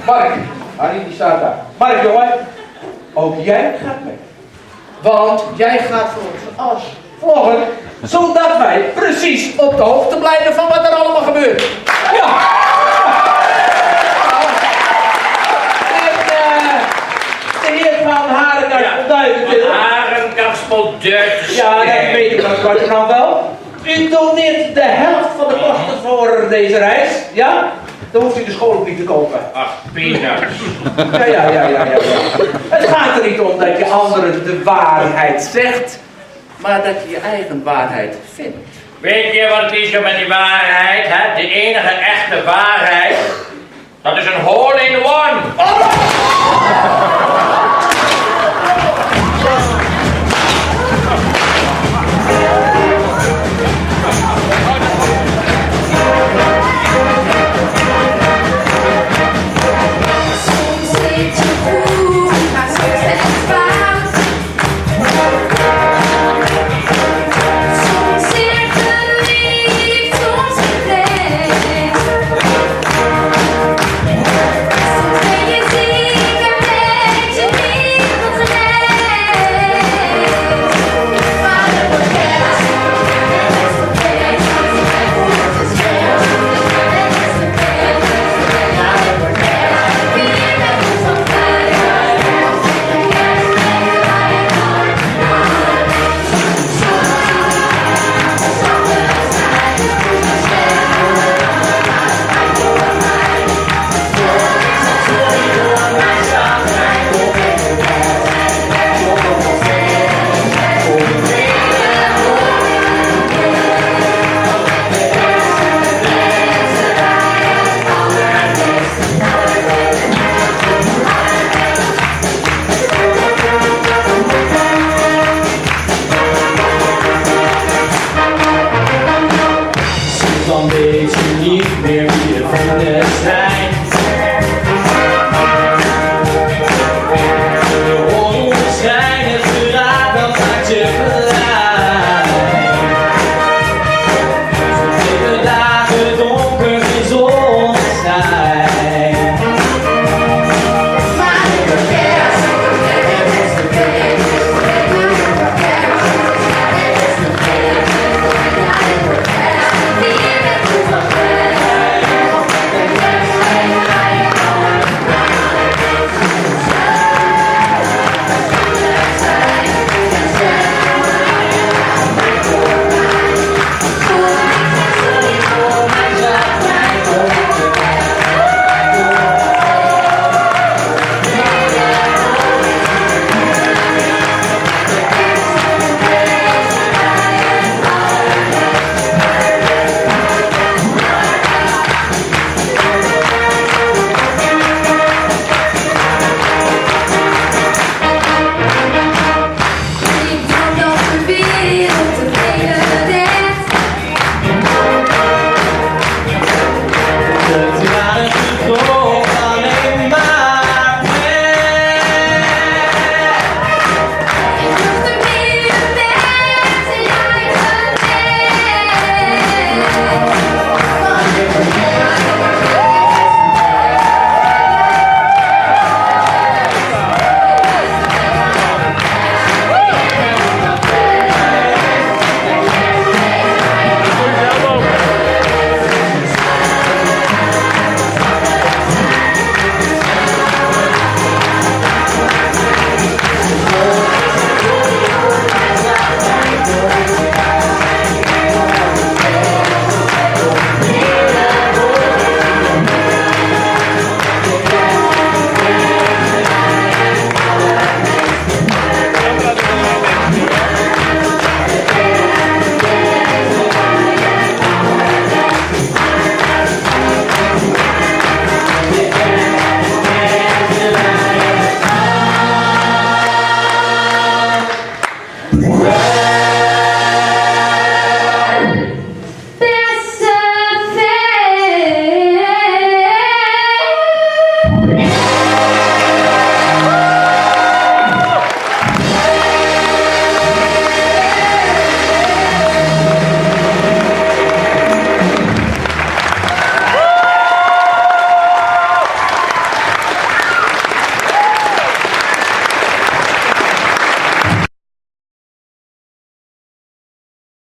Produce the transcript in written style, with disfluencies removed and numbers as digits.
Mark. Harry, die staat daar. Mark, jongen. Ook jij gaat mee. Want jij gaat voor ons als vlogger, zodat wij precies op de hoogte blijven van wat er allemaal gebeurt. Ja! De heer van Harenkast-Polduik. Ja, dat weet ik nog, luitenant wel. U doneert de helft van de kosten voor deze reis, ja? Dan hoeft u de school ook niet te kopen. Ach, peanuts. Ja. Het gaat er niet om dat je anderen de waarheid zegt, maar dat je je eigen waarheid vindt. Weet je wat het is met die waarheid, hè? De enige echte waarheid, dat is een hole in one.